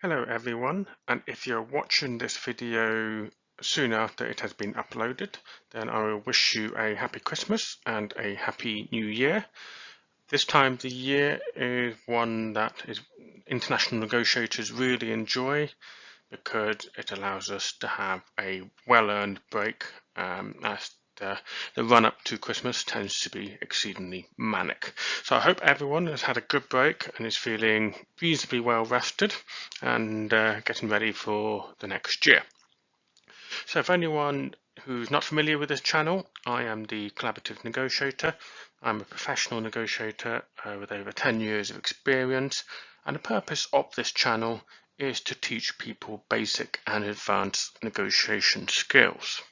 Hello everyone, and if you're watching this video soon after it has been uploaded, then I will wish you a happy Christmas and a happy New Year. This time of the year is one that international negotiators really enjoy because it allows us to have a well-earned break as the run-up to Christmas tends to be exceedingly manic. So I hope everyone has had a good break and is feeling reasonably well rested and getting ready for the next year. So for anyone who's not familiar with this channel, I am the Collaborative Negotiator. I'm a professional negotiator with over 10 years of experience, and the purpose of this channel is to teach people basic and advanced negotiation skills.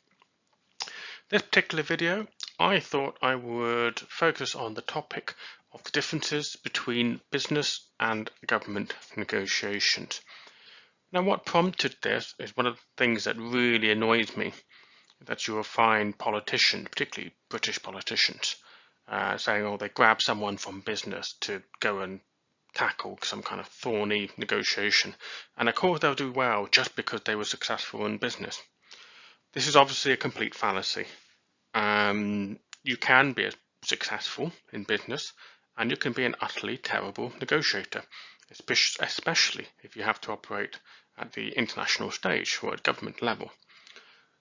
This particular video, I thought I would focus on the topic of the differences between business and government negotiations. Now, what prompted this is one of the things that really annoys me, that you will find politicians, particularly British politicians, saying, oh, they grab someone from business to go and tackle some kind of thorny negotiation. And of course they'll do well just because they were successful in business. This is obviously a complete fallacy. You can be successful in business and you can be an utterly terrible negotiator, especially if you have to operate at the international stage or at government level.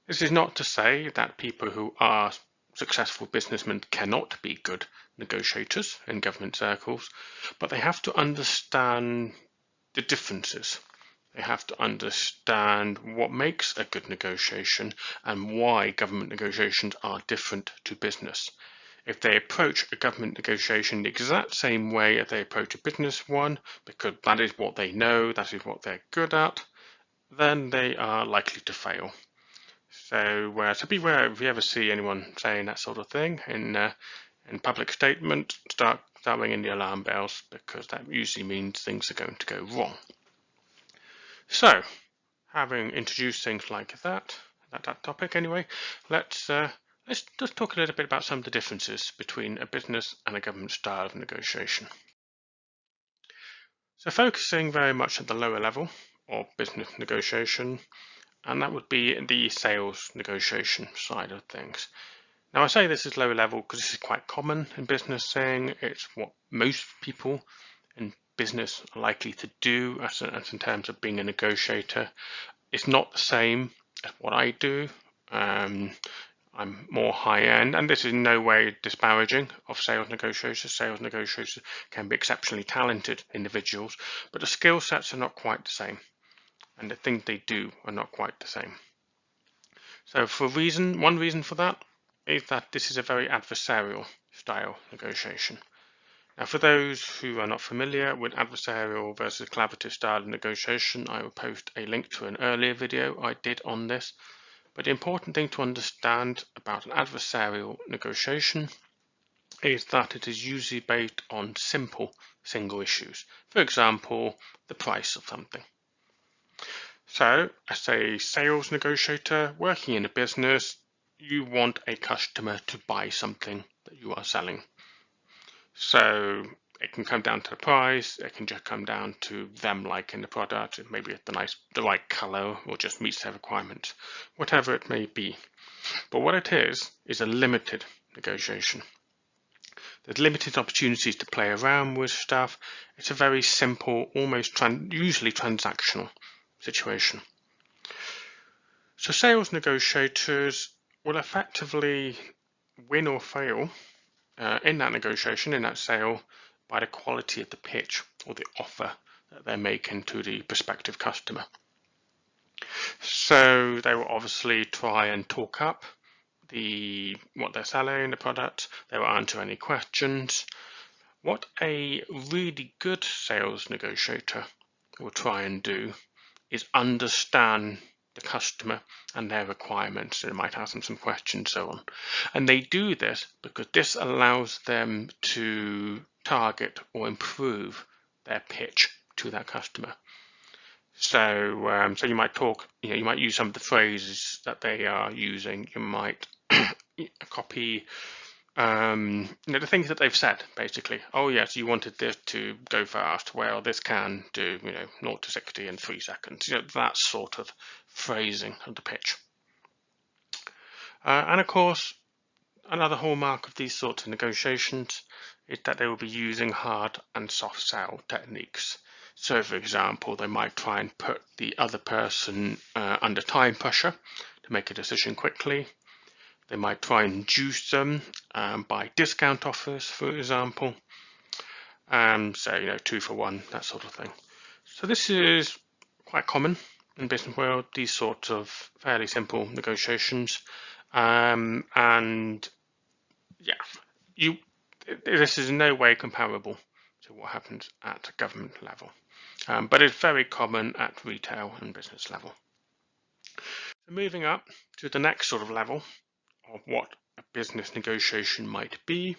This is not to say that people who are successful businessmen cannot be good negotiators in government circles, but they have to understand the differences. They have to understand what makes a good negotiation and why government negotiations are different to business. If they approach a government negotiation the exact same way as they approach a business one, because that is what they know, that is what they're good at, then they are likely to fail. So beware if you ever see anyone saying that sort of thing in public statement, start ringing the alarm bells, because that usually means things are going to go wrong. So, having introduced things like that topic anyway, let's just talk a little bit about some of the differences between a business and a government style of negotiation. So focusing very much at the lower level of business negotiation, and that would be the sales negotiation side of things. Now I say this is lower level because this is quite common in business, saying it's what most people in business are likely to do as in terms of being a negotiator. It's not the same as what I do. I'm more high end, and this is in no way disparaging of sales negotiators. Sales negotiators can be exceptionally talented individuals, but the skill sets are not quite the same, and the things they do are not quite the same. So one reason for that is that this is a very adversarial style negotiation. Now, for those who are not familiar with adversarial versus collaborative style of negotiation, I will post a link to an earlier video I did on this. But the important thing to understand about an adversarial negotiation is that it is usually based on simple single issues. For example, the price of something. So, as a sales negotiator working in a business, you want a customer to buy something that you are selling. So it can come down to the price, it can just come down to them liking the product, maybe it's the right color or just meets their requirements, whatever it may be. But what it is a limited negotiation. There's limited opportunities to play around with stuff. It's a very simple, usually transactional situation. So sales negotiators will effectively win or fail in that negotiation, in that sale, by the quality of the pitch or the offer that they're making to the prospective customer. So they will obviously try and talk up what they're selling, the product. They will answer any questions. What a really good sales negotiator will try and do is understand the customer and their requirements. They might ask them some questions, so on. And they do this because this allows them to target or improve their pitch to that customer. So, so you might talk, you might use some of the phrases that they are using. You might copy the things that they've said, basically. Oh yes, you wanted this to go fast. Well, this can do 0 to 60 in 3 seconds. That sort of phrasing of the pitch. And of course, another hallmark of these sorts of negotiations is that they will be using hard and soft sell techniques. So, for example, they might try and put the other person under time pressure to make a decision quickly. They might try and juice them by discount offers, for example. So, 2 for 1, that sort of thing. So this is quite common in the business world, these sorts of fairly simple negotiations. And yeah, this is in no way comparable to what happens at government level. But it's very common at retail and business level. So moving up to the next sort of level of what a business negotiation might be,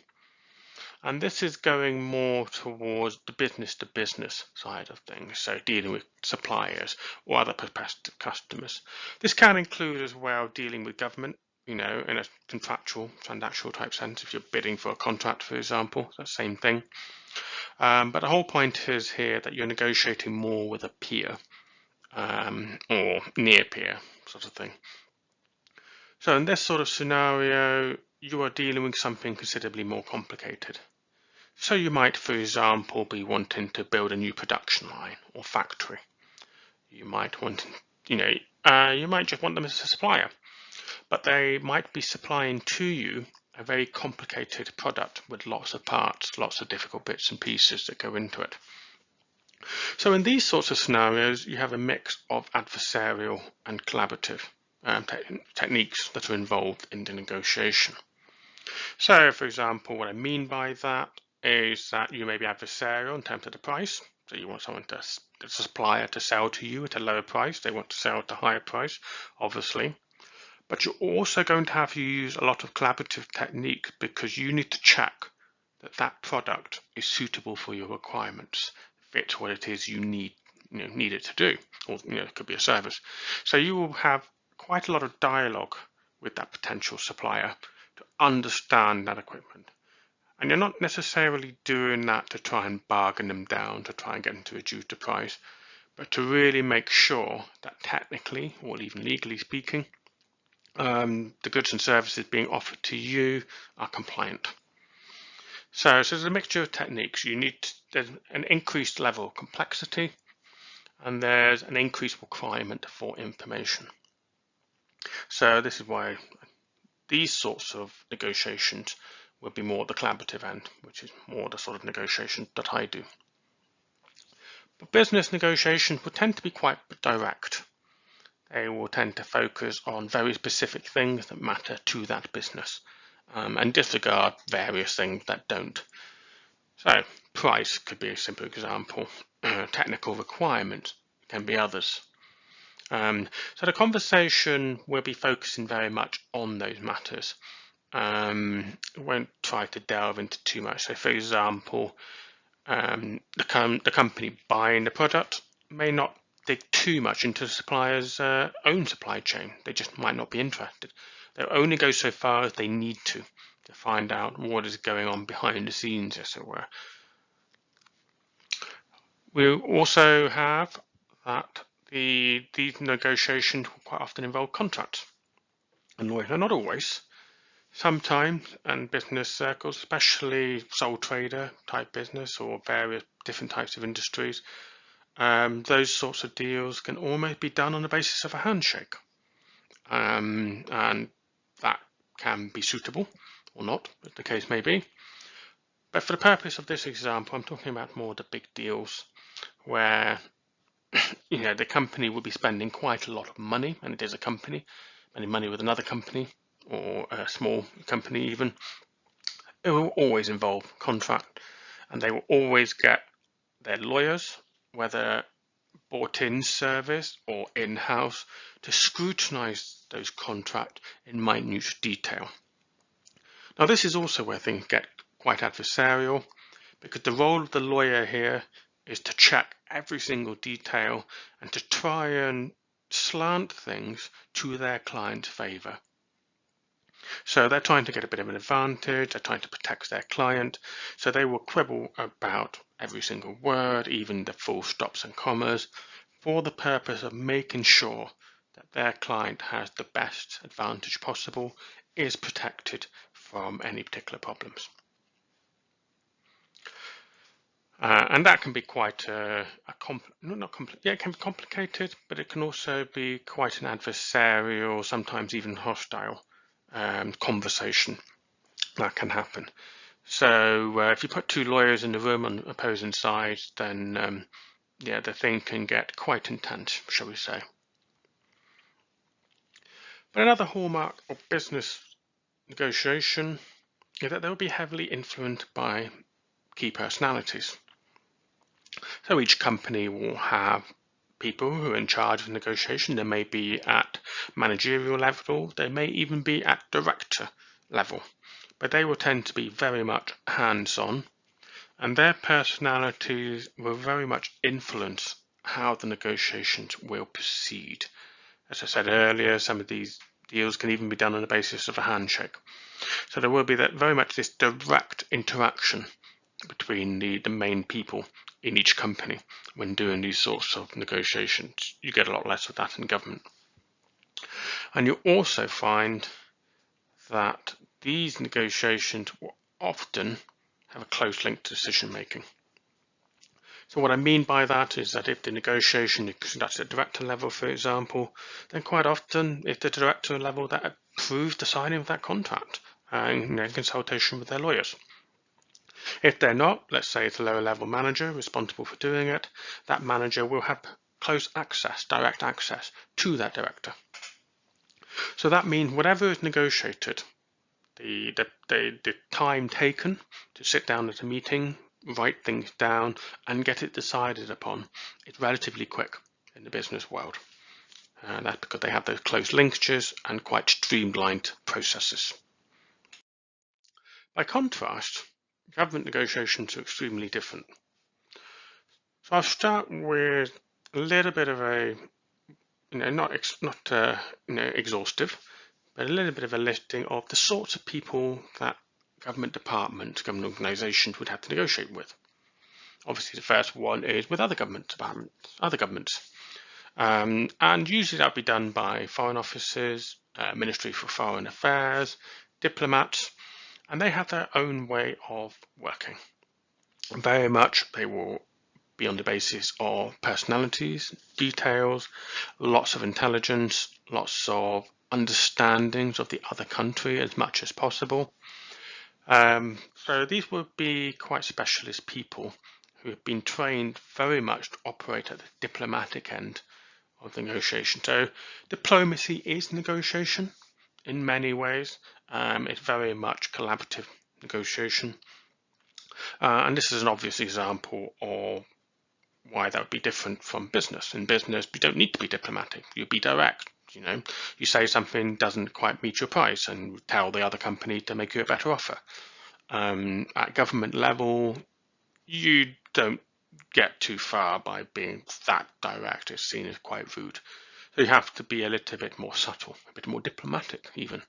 and this is going more towards the business-to-business side of things, so dealing with suppliers or other prospective customers. This can include as well dealing with government, in a contractual, transactional type sense, if you're bidding for a contract, for example, that same thing. But the whole point is here that you're negotiating more with a peer or near peer sort of thing. So in this sort of scenario, you are dealing with something considerably more complicated. So you might, for example, be wanting to build a new production line or factory. You might want, you might just want them as a supplier, but they might be supplying to you a very complicated product with lots of parts, lots of difficult bits and pieces that go into it. So in these sorts of scenarios, you have a mix of adversarial and collaborative techniques that are involved in the negotiation. So, for example, what I mean by that is that you may be adversarial in terms of the price. So you want someone a supplier to sell to you at a lower price. They want to sell at a higher price, obviously. But you're also going to have to use a lot of collaborative technique because you need to check that that product is suitable for your requirements, fits what it is you need it to do, or it could be a service. So you will have quite a lot of dialogue with that potential supplier to understand that equipment. And you're not necessarily doing that to try and bargain them down, to try and get them to reduce the price, but to really make sure that technically, or even legally speaking, the goods and services being offered to you are compliant. So there's a mixture of techniques. There's an increased level of complexity, and there's an increased requirement for information. So this is why these sorts of negotiations will be more the collaborative end, which is more the sort of negotiation that I do. But business negotiations will tend to be quite direct. They will tend to focus on very specific things that matter to that business and disregard various things that don't. So price could be a simple example. Technical requirements can be others. So the conversation will be focusing very much on those matters. Won't try to delve into too much. So for example, the company buying the product may not dig too much into the supplier's own supply chain. They just might not be interested. They'll only go so far as they need to find out what is going on behind the scenes, as it were. We also have that these negotiations will quite often involve contracts. And not always. Sometimes, in business circles, especially sole trader type business or various different types of industries, those sorts of deals can almost be done on the basis of a handshake. And that can be suitable or not, as the case may be. But for the purpose of this example, I'm talking about more the big deals where the company will be spending quite a lot of money, and it is a company, spending money with another company or a small company even. It will always involve contract, and they will always get their lawyers, whether bought in service or in-house, to scrutinize those contracts in minute detail. Now this is also where things get quite adversarial, because the role of the lawyer here is to check every single detail and to try and slant things to their client's favor. So they're trying to get a bit of an advantage, they're trying to protect their client, so they will quibble about every single word, even the full stops and commas, for the purpose of making sure that their client has the best advantage possible, is protected from any particular problems. And that can be quite it can be complicated, but it can also be quite an adversarial, sometimes even hostile conversation that can happen. So if you put two lawyers in the room on opposing sides, then the thing can get quite intense, shall we say. But another hallmark of business negotiation is that they will be heavily influenced by key personalities. So each company will have people who are in charge of negotiation. They may be at managerial level, they may even be at director level, but they will tend to be very much hands-on, and their personalities will very much influence how the negotiations will proceed. As I said earlier, some of these deals can even be done on the basis of a handshake. So there will be very much this direct interaction between the main people in each company when doing these sorts of negotiations. You get a lot less of that in government. And you also find that these negotiations will often have a close link to decision making. So what I mean by that is that if the negotiation is conducted at director level, for example, then quite often if the director level that approves the signing of that contract in consultation with their lawyers. If they're not, let's say it's a lower level manager responsible for doing it, that manager will have close access, direct access to that director. So that means whatever is negotiated, the time taken to sit down at a meeting, write things down and get it decided upon is relatively quick in the business world. That's because they have those close linkages and quite streamlined processes. By contrast, government negotiations are extremely different. So I'll start with a little bit of a, not exhaustive, but a little bit of a listing of the sorts of people that government departments, government organisations would have to negotiate with. Obviously, the first one is with other government departments, other governments, and usually that would be done by foreign offices, Ministry for Foreign Affairs, diplomats, and they have their own way of working. Very much, they will be on the basis of personalities, details, lots of intelligence, lots of understandings of the other country as much as possible. So these would be quite specialist people who have been trained very much to operate at the diplomatic end of the negotiation. So diplomacy is negotiation in many ways. It's very much collaborative negotiation. And this is an obvious example of why that would be different from business. In business, you don't need to be diplomatic. You be direct. You say something doesn't quite meet your price and tell the other company to make you a better offer. At government level, you don't get too far by being that direct. It's seen as quite rude. So you have to be a little bit more subtle, a bit more diplomatic even,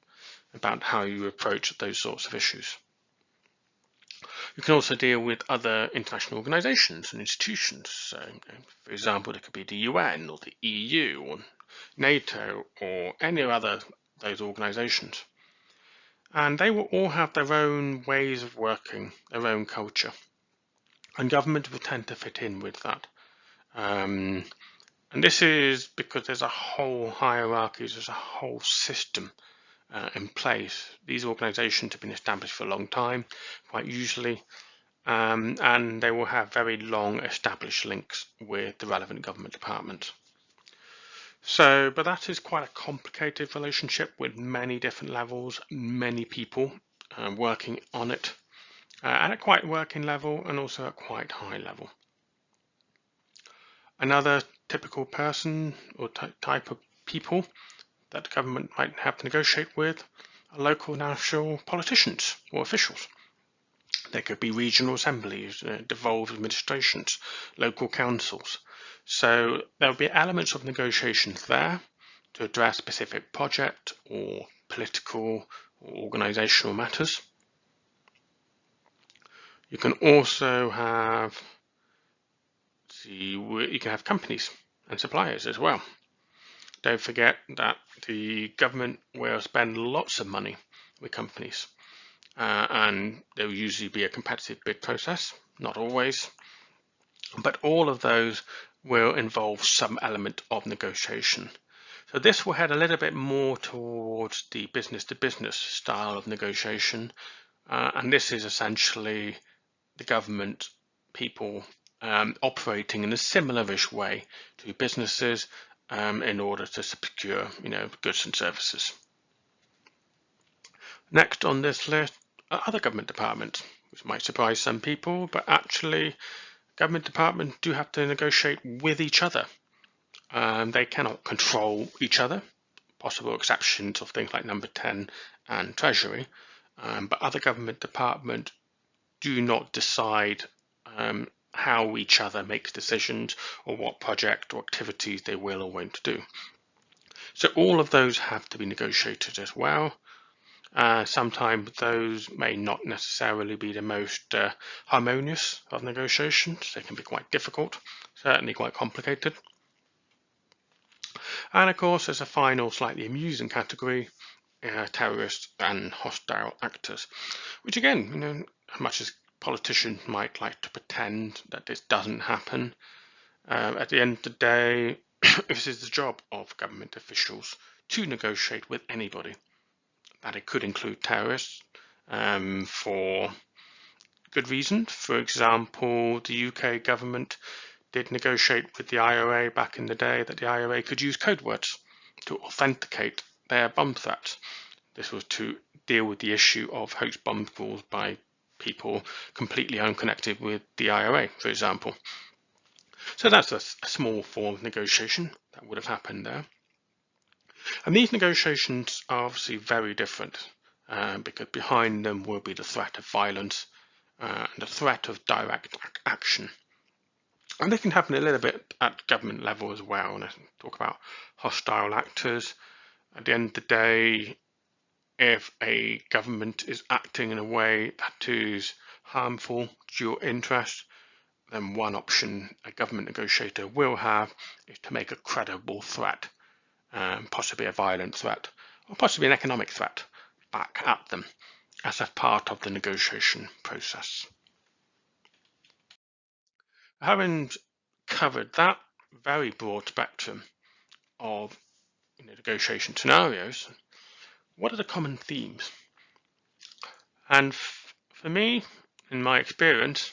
about how you approach those sorts of issues. You can also deal with other international organisations and institutions. So, for example, there could be the UN or the EU or NATO or any other those organisations. And they will all have their own ways of working, their own culture. And government will tend to fit in with that. And this is because there's a whole hierarchy, there's a whole system in place. These organisations have been established for a long time, quite usually, and they will have very long established links with the relevant government department. So, but that is quite a complicated relationship with many different levels, many people working on it, and at quite working level and also at quite high level. Another typical person or type of people that the government might have to negotiate with are local national politicians or officials. There could be regional assemblies, devolved administrations, local councils. So there will be elements of negotiations there to address specific project or political or organisational matters. You can also have you can have companies and suppliers as well. Don't forget that the government will spend lots of money with companies, and there will usually be a competitive bid process, not always, but all of those will involve some element of negotiation. So this will head a little bit more towards the business-to-business style of negotiation, and this is essentially the government people operating in a similar-ish way to businesses in order to secure, goods and services. Next on this list are other government departments, which might surprise some people, but actually government departments do have to negotiate with each other. They cannot control each other, possible exceptions of things like number 10 and Treasury, but other government departments do not decide how each other makes decisions or what project or activities they will or won't do. So all of those have to be negotiated as well. Sometimes those may not necessarily be the most harmonious of negotiations. They can be quite difficult, certainly quite complicated. And of course, there's a final, slightly amusing category, terrorists and hostile actors, which again, as much as politicians might like to pretend that this doesn't happen, at the end of the day, this is the job of government officials to negotiate with anybody. That it could include terrorists for good reason. For example, the UK government did negotiate with the IRA back in the day that the IRA could use code words to authenticate their bomb threats. This was to deal with the issue of hoax bomb calls by people completely unconnected with the IRA, for example. So that's a small form of negotiation that would have happened there. And these negotiations are obviously very different because behind them will be the threat of violence and the threat of direct action. And they can happen a little bit at government level as well. And I talk about hostile actors. At the end of the day, if a government is acting in a way that is harmful to your interest, then one option a government negotiator will have is to make a credible threat, possibly a violent threat, or possibly an economic threat back at them as a part of the negotiation process. Having covered that very broad spectrum of negotiation scenarios, what are the common themes? And for me, in my experience,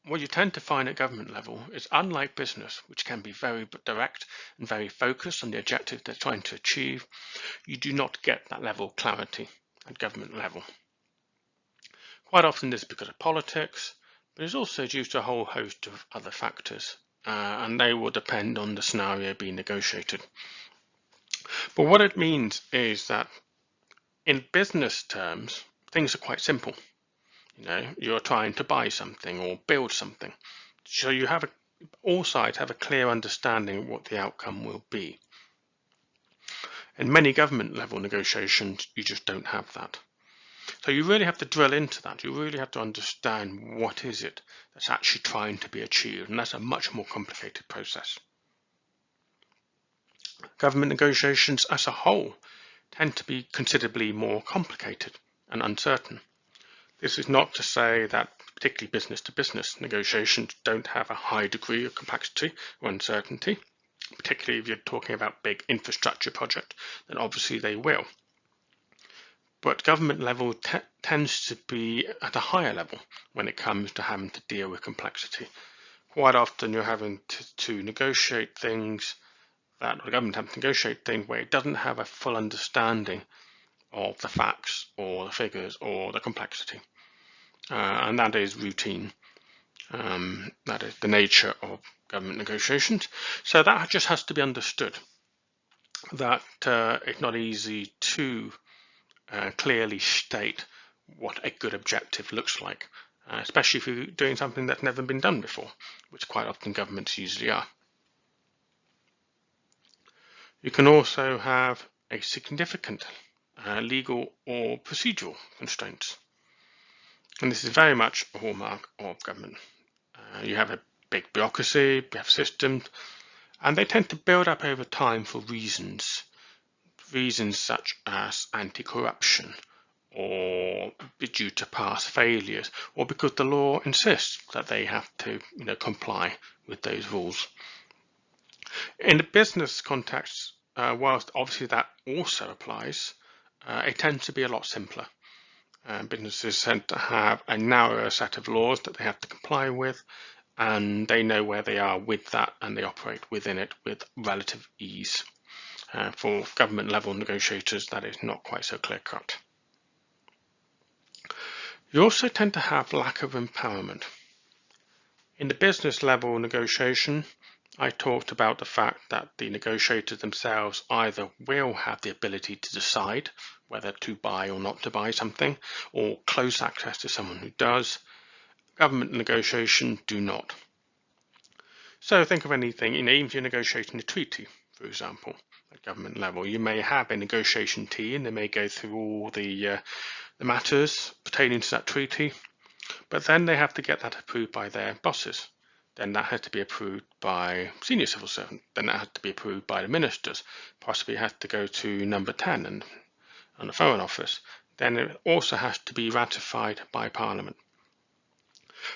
what you tend to find at government level is, unlike business, which can be very direct and very focused on the objective they're trying to achieve, you do not get that level of clarity at government level. Quite often this is because of politics, but it's also due to a whole host of other factors, and they will depend on the scenario being negotiated. But what it means is that in business terms, things are quite simple. You're trying to buy something or build something. So you have all sides have a clear understanding of what the outcome will be. In many government level negotiations, you just don't have that. So you really have to drill into that. You really have to understand what is it that's actually trying to be achieved, and that's a much more complicated process. Government negotiations as a whole tend to be considerably more complicated and uncertain. This is not to say that particularly business-to-business negotiations don't have a high degree of complexity or uncertainty, particularly if you're talking about big infrastructure projects, then obviously they will. But government level tends to be at a higher level when it comes to having to deal with complexity. Quite often you're having to negotiate things that the government has to negotiate things where it doesn't have a full understanding of the facts or the figures or the complexity. And that is routine. That is the nature of government negotiations. So that just has to be understood, that it's not easy to clearly state what a good objective looks like, especially if you're doing something that's never been done before, which quite often governments usually are. You can also have a significant legal or procedural constraints. And this is very much a hallmark of government. You have a big bureaucracy, you have systems, and they tend to build up over time for reasons such as anti-corruption, or due to past failures, or because the law insists that they have to comply with those rules. In the business context, whilst obviously that also applies, it tends to be a lot simpler. Businesses tend to have a narrower set of laws that they have to comply with, and they know where they are with that, and they operate within it with relative ease. For government level negotiators, that is not quite so clear cut. You also tend to have lack of empowerment. In the business level negotiation, I talked about the fact that the negotiators themselves either will have the ability to decide whether to buy or not to buy something, or close access to someone who does. Government negotiations do not. So think of anything, even if you're negotiating a treaty, for example, at government level, you may have a negotiation team, they may go through all the matters pertaining to that treaty, but then they have to get that approved by their bosses. Then that has to be approved by senior civil servants. Then that has to be approved by the ministers. Possibly has to go to number 10 and the Foreign Office. Then it also has to be ratified by Parliament.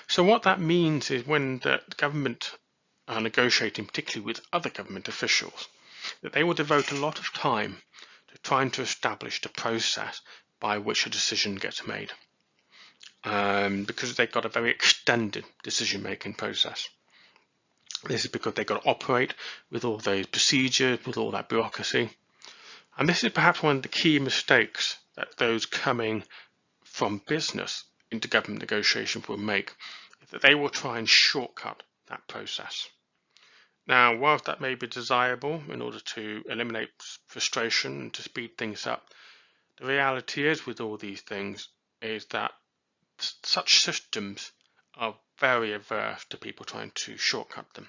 So what that means is when the government are negotiating, particularly with other government officials, that they will devote a lot of time to trying to establish the process by which a decision gets made. Because they've got a very extended decision-making process. This is because they've got to operate with all those procedures, with all that bureaucracy. And this is perhaps one of the key mistakes that those coming from business into government negotiations will make, that they will try and shortcut that process. Now, whilst that may be desirable in order to eliminate frustration and to speed things up, the reality is with all these things is that such systems are very averse to people trying to shortcut them.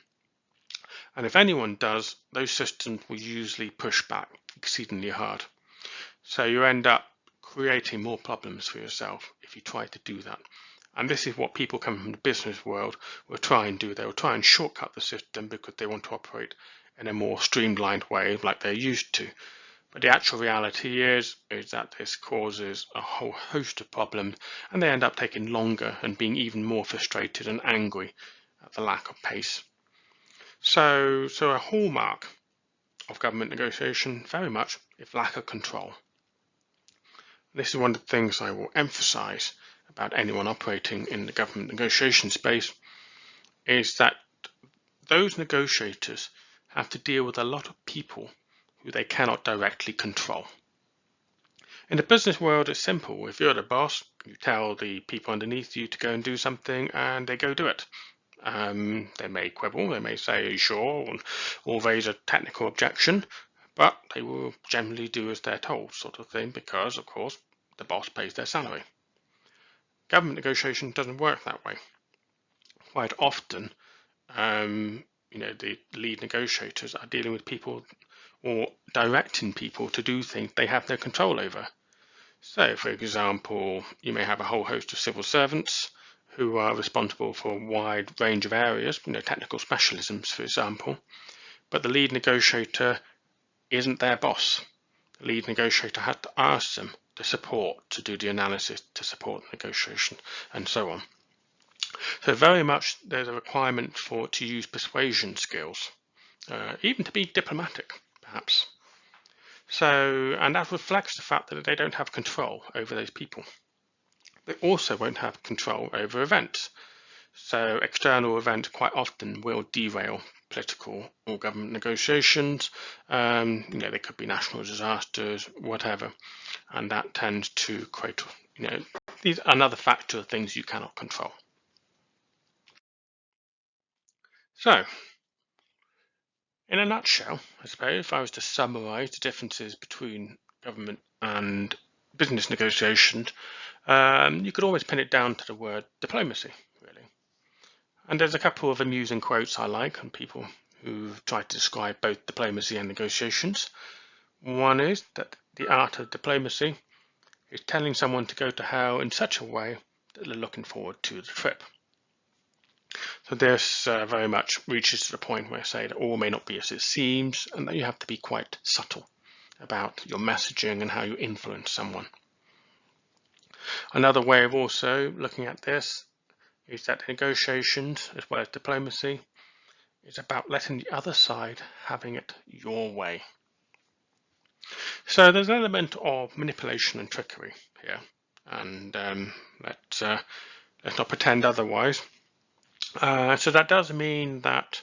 And if anyone does, those systems will usually push back exceedingly hard. So you end up creating more problems for yourself if you try to do that. And this is what people coming from the business world will try and do. They will try and shortcut the system because they want to operate in a more streamlined way like they're used to. But the actual reality is that this causes a whole host of problems, and they end up taking longer and being even more frustrated and angry at the lack of pace. So a hallmark of government negotiation very much is lack of control. This is one of the things I will emphasize about anyone operating in the government negotiation space, is that those negotiators have to deal with a lot of people who they cannot directly control. In the business world, it's simple. If you're the boss, you tell the people underneath you to go and do something, and they go do it. They may quibble, they may say, are you sure, or raise a technical objection, but they will generally do as they're told, sort of thing, because, of course, the boss pays their salary. Government negotiation doesn't work that way. Quite often, the lead negotiators are dealing with people or directing people to do things they have no control over. So, for example, you may have a whole host of civil servants who are responsible for a wide range of areas, technical specialisms, for example, but the lead negotiator isn't their boss. The lead negotiator had to ask them to do the analysis, to support the negotiation, and so on. So very much there's a requirement to use persuasion skills, even to be diplomatic, perhaps. So, and that reflects the fact that they don't have control over those people. They also won't have control over events. So external events quite often will derail political or government negotiations. They could be national disasters, whatever, and that tends to create, these are another factor of things you cannot control. So, in a nutshell, I suppose, if I was to summarize the differences between government and business negotiations, you could always pin it down to the word diplomacy, really. And there's a couple of amusing quotes I like on people who've tried to describe both diplomacy and negotiations. One is that the art of diplomacy is telling someone to go to hell in such a way that they're looking forward to the trip. So this very much reaches to the point where I say that all may not be as it seems, and that you have to be quite subtle about your messaging and how you influence someone. Another way of also looking at this is that negotiations, as well as diplomacy, is about letting the other side having it your way. So there's an element of manipulation and trickery here, and let's not pretend otherwise. So that does mean that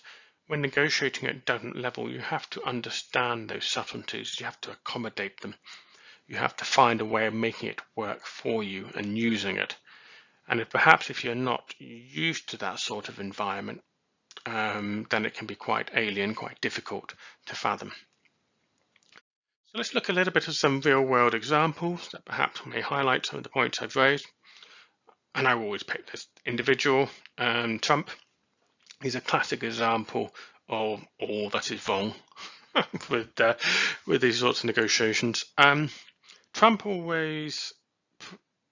when negotiating at different level, you have to understand those subtleties, you have to accommodate them, you have to find a way of making it work for you and using it. And if you're not used to that sort of environment, then it can be quite alien, quite difficult to fathom. So let's look a little bit at some real-world examples that perhaps may highlight some of the points I've raised. And I always pick this individual, Trump. He's a classic example of all that is wrong with these sorts of negotiations. Trump always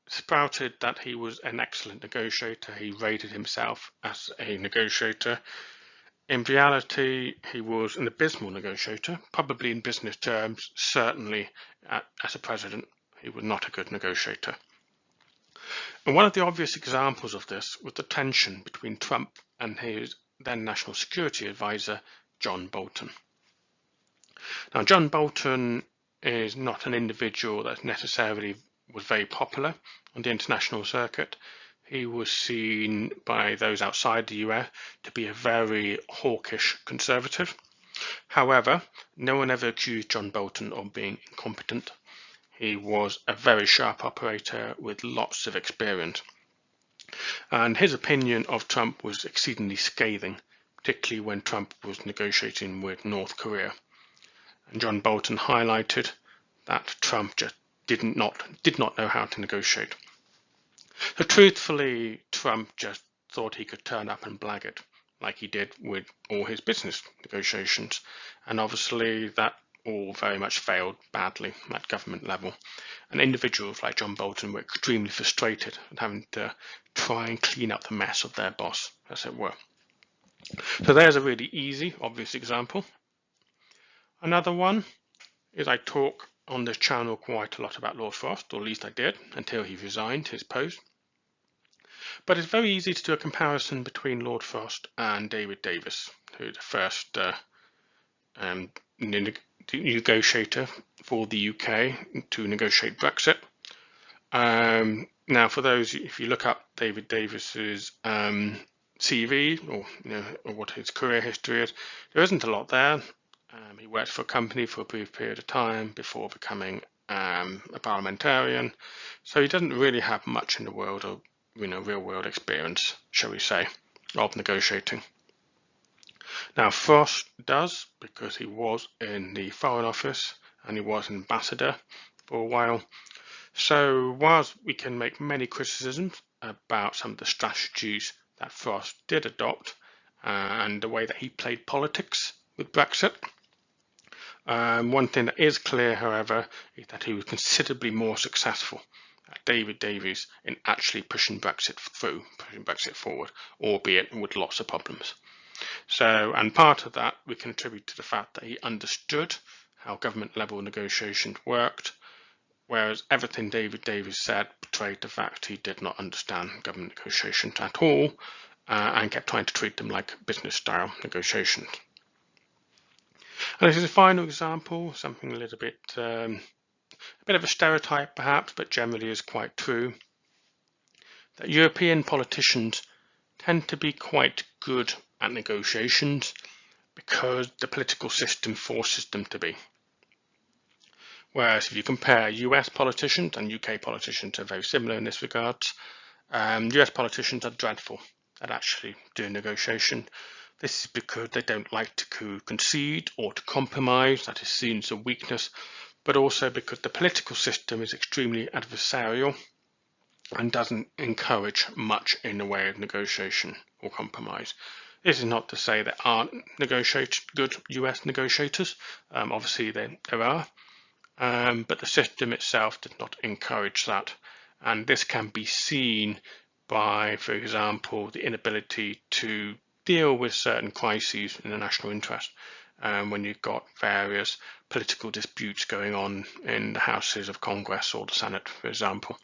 spouted that he was an excellent negotiator. He rated himself as a negotiator. In reality, he was an abysmal negotiator, probably in business terms, certainly as a president, he was not a good negotiator. And one of the obvious examples of this was the tension between Trump and his then National Security Advisor, John Bolton. Now, John Bolton is not an individual that necessarily was very popular on the international circuit. He was seen by those outside the US to be a very hawkish conservative. However, no one ever accused John Bolton of being incompetent. He was a very sharp operator with lots of experience. And his opinion of Trump was exceedingly scathing, particularly when Trump was negotiating with North Korea. And John Bolton highlighted that Trump just did not know how to negotiate. So truthfully, Trump just thought he could turn up and blag it, like he did with all his business negotiations. And obviously that all very much failed badly at government level. And individuals like John Bolton were extremely frustrated at having to try and clean up the mess of their boss, as it were. So there's a really easy, obvious example. Another one is I talk on this channel quite a lot about Lord Frost, or at least I did, until he resigned his post. But it's very easy to do a comparison between Lord Frost and David Davis, who the first negotiator for the UK to negotiate Brexit. Now, for those, if you look up David Davis's CV or what his career history is, there isn't a lot there. He worked for a company for a brief period of time before becoming a parliamentarian, so he doesn't really have much in the world of real world experience, shall we say, of negotiating. Now Frost does, because he was in the Foreign Office and he was an ambassador for a while. So whilst we can make many criticisms about some of the strategies that Frost did adopt and the way that he played politics with Brexit, one thing that is clear, however, is that he was considerably more successful at David Davis in actually pushing Brexit forward, albeit with lots of problems. So, and part of that we can attribute to the fact that he understood how government level negotiations worked, whereas everything David Davis said betrayed the fact he did not understand government negotiations at all and kept trying to treat them like business style negotiations. And this is a final example, something a little bit, a bit of a stereotype perhaps, but generally is quite true, that European politicians tend to be quite good at negotiations because the political system forces them to be. Whereas if you compare US politicians, and UK politicians are very similar in this regard, US politicians are dreadful at actually doing negotiation. This is because they don't like to concede or to compromise, that is seen as a weakness, but also because the political system is extremely adversarial and doesn't encourage much in the way of negotiation or compromise. This is not to say there aren't good US negotiators, obviously there are, but the system itself does not encourage that. And this can be seen by, for example, the inability to deal with certain crises in the national interest when you've got various political disputes going on in the houses of Congress or the Senate, for example.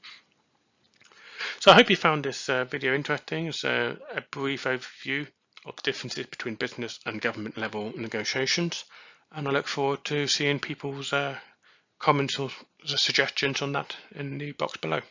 So I hope you found this video interesting. It's a brief overview of the differences between business and government level negotiations, and I look forward to seeing people's comments or suggestions on that in the box below.